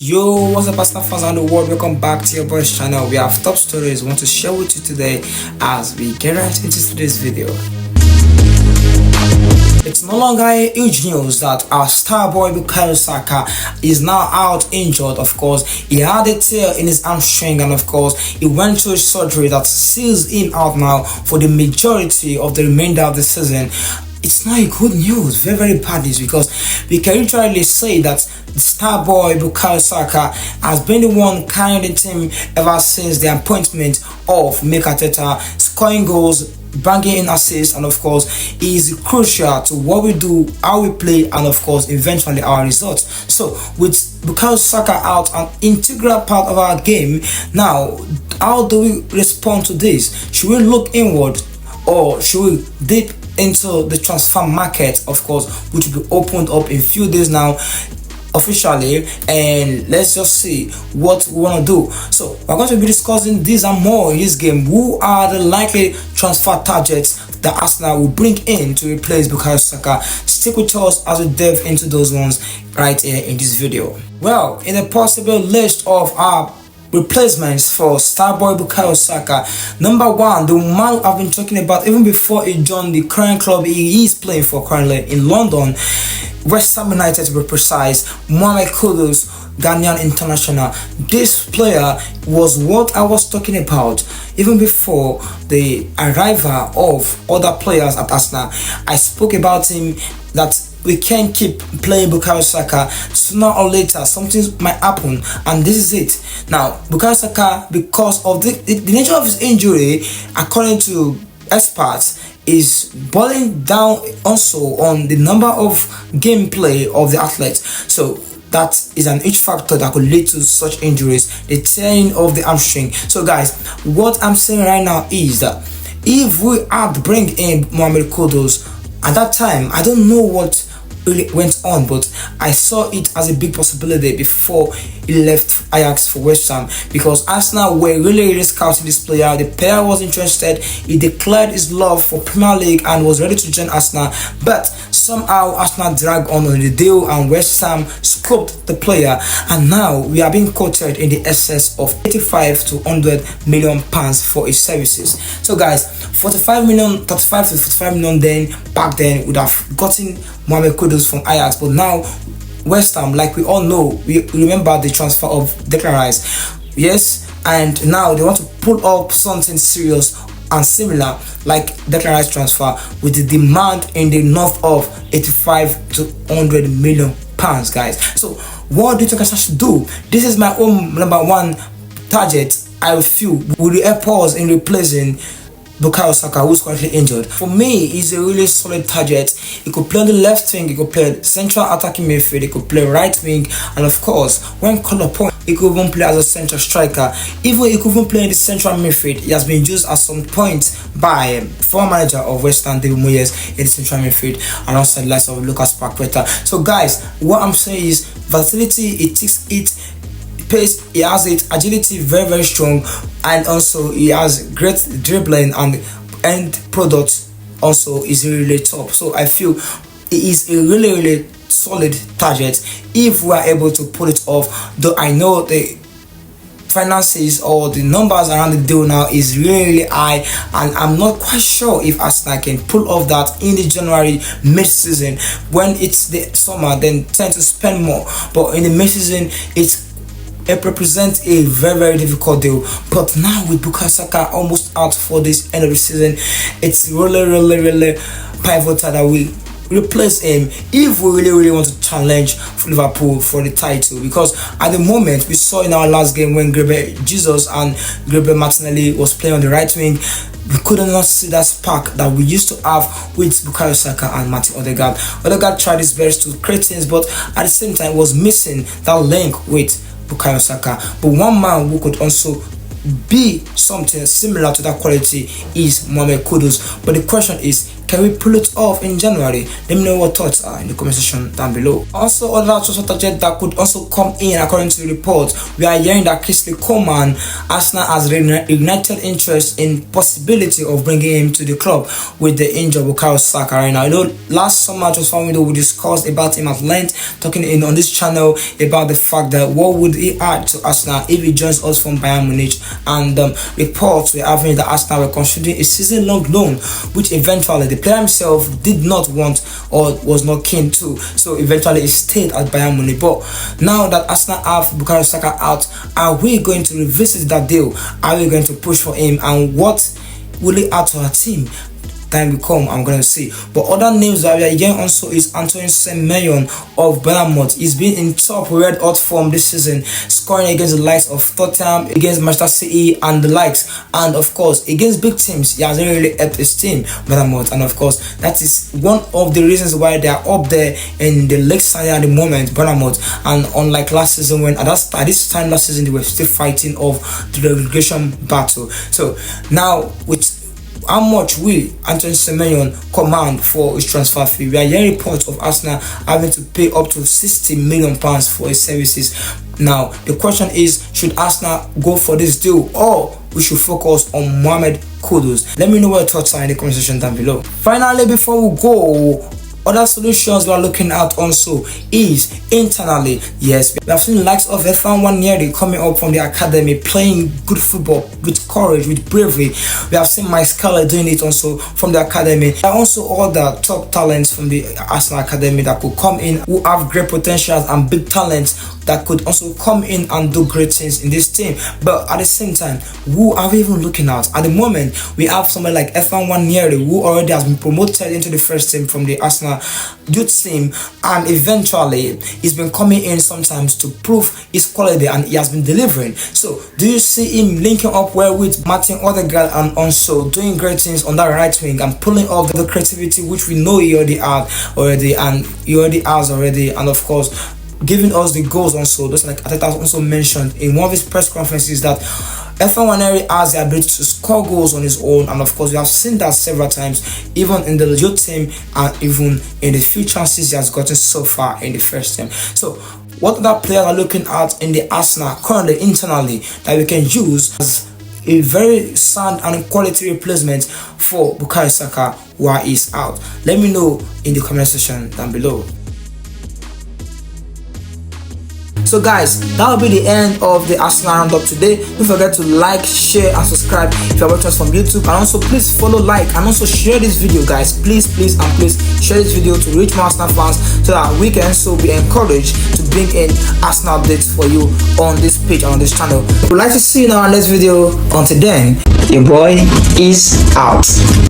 Yo, what's up, Arsenal fans around the world? Welcome back to your boys channel. We have top stories we want to share with you today as we get right into today's video. It's no longer a huge news that our star boy Bukayo Saka is now out injured. Of course, he had a tear in his hamstring, and of course, he went through a surgery that seals him out now for the majority of the remainder of the season. It's not a good news, very bad news, because we can literally say that the star boy Bukayo Saka has been the one carrying the team ever since the appointment of Mikel Arteta, scoring goals, banging in assists, and of course he is crucial to what we do, how we play, and of course eventually our results. So with Bukayo Saka out, an integral part of our game, now how do we respond to this? Should we look inward or should we dip into the transfer market, of course, which will be opened up in a few days now officially, and let's just see what we want to do. So we're going to be discussing this and more in this game. Who are the likely transfer targets that Arsenal will bring in to replace Bukayo Saka? Stick with us as we delve into those ones right here in this video. Well, in a possible list of our replacements for starboy Bukayo Saka, number one, the man I've been talking about even before he joined the current club he is playing for currently in London, West Ham United to be precise, Moises, Ghanaian international. This player was what I was talking about even before the arrival of other players at Arsenal. I spoke about him that we can't keep playing Bukayo Saka. Sooner or later something might happen, and this is it. Now Bukayo Saka, because of the nature of his injury, according to experts, is boiling down also on the number of gameplay of the athlete. So that is an huge factor that could lead to such injuries, the tearing of the hamstring. So guys, what I'm saying right now is that if we had to bring in Mohamed Kudus at that time, I don't know what really went on, but I saw it as a big possibility before he left Ajax for West Ham, because Arsenal were really scouting this player. The player was interested, he declared his love for Premier League and was ready to join Arsenal, but somehow Arsenal dragged on the deal and West Ham scoped the player, and now we are being quoted in the excess of 85 to 100 million pounds for his services. So guys, 45 million, 35 to 45 million then back then would have gotten Mohamed Kudus from Ajax, but now West Ham, like we all know, we remember the transfer of Declan Rice, yes, and now they want to pull up something serious and similar like Declan Rice transfer with the demand in the north of 85 to 100 million pounds, guys. So what do you think I should do? This is my own number one target. I feel will help us in replacing Bukayo Saka, who's currently injured. For me, he's a really solid target. He could play on the left wing, he could play central attacking midfield, he could play right wing, and of course, when called upon, he could even play as a central striker. Even he could even play in the central midfield. He has been used at some point by former manager of West Ham, Moises, in the central midfield, alongside the likes of Lucas Paqueta. So guys, what I'm saying is versatility, it takes it, pace, he has it, agility very strong, and also he has great dribbling, and end product also is really top. So I feel he is a really solid target if we are able to pull it off, though I know the finances or the numbers around the deal now is really high, and I'm not quite sure if Arsenal can pull off that in the January mid-season. When it's the summer, then tend to spend more, but in the mid-season it represents a very difficult deal. But now with Bukayo Saka almost out for this end of the season, it's really pivotal that we replace him if we really want to challenge Liverpool for the title, because at the moment we saw in our last game when Jesus and Gabriel Martinelli was playing on the right wing, we could not see that spark that we used to have with Bukayo Saka and Martin Odegaard. Odegaard tried his best to create things, but at the same time was missing that link with Bukayo Saka. But one man who could also be something similar to that quality is Mohamed Kudus. But the question is, Can we pull it off in January? Let me know what thoughts are in the comment section down below. Also, other transfer targets that could also come in according to the report. We are hearing that Kingsley Coman, Arsenal has ignited interest in possibility of bringing him to the club with the injured Bukayo Saka right now. You know, last summer transfer window we discussed about him at length, talking in on this channel about the fact that what would he add to Arsenal if he joins us from Bayern Munich, and reports were having that Arsenal were considering a season-long loan, which eventually the player himself did not want or was not keen to. So eventually he stayed at Bayern Munich. But now that Arsenal have Bukayo Saka out, are we going to revisit that deal? Are we going to push for him, and what will he add to our team? Time will come, I'm gonna see. But other names that we are hearing also is Antoine Semenyo of Bournemouth. He's been in top red hot form this season, scoring against the likes of Tottenham, against Manchester City and the likes, and of course against big teams. He hasn't really helped his team, Bournemouth, and of course that is one of the reasons why they are up there in the league standing at the moment, Bournemouth. And unlike last season, when at this time last season they were still fighting off the relegation battle. So now with how much will Antoine Semenyo command for his transfer fee? We are hearing reports of Arsenal having to pay up to £60 million for his services. Now, the question is, should Arsenal go for this deal, or we should focus on Mohamed Kudus? Let me know what your thoughts are in the comment section down below. Finally, before we go, other solutions we are looking at also is internally. Yes, we have seen the likes of F1 Wanyeri coming up from the academy, playing good football with courage, with bravery. We have seen Mike Scarlett doing it also from the academy. There are also other top talents from the Arsenal academy that could come in, who have great potentials and big talents that could also come in and do great things in this team. But at the same time, who are we even looking at? At the moment, we have someone like F1 Wanyeri, who already has been promoted into the first team from the Arsenal youth team, and eventually he's been coming in sometimes to prove his quality, and he has been delivering. So do you see him linking up well with Martin Odegaard and also doing great things on that right wing and pulling off the creativity which we know he already has already, and of course giving us the goals also. Just like Ateta also mentioned in one of his press conferences, that F1 Wanyeri has the ability to score goals on his own, and of course we have seen that several times, even in the youth team and even in the few chances he has gotten so far in the first team. So what other players are looking at in the Arsenal currently internally that we can use as a very sound and quality replacement for Bukayo Saka while he's out? Let me know in the comment section down below. So guys, that will be the end of the Arsenal Roundup today. Don't forget to like, share and subscribe if you are watching us from YouTube, and also please follow, like and also share this video, guys. Please share this video to reach more Arsenal fans, so that we can also be encouraged to bring in Arsenal updates for you on this page and on this channel. We'd like to see you in our next video. Until then, your boy is out.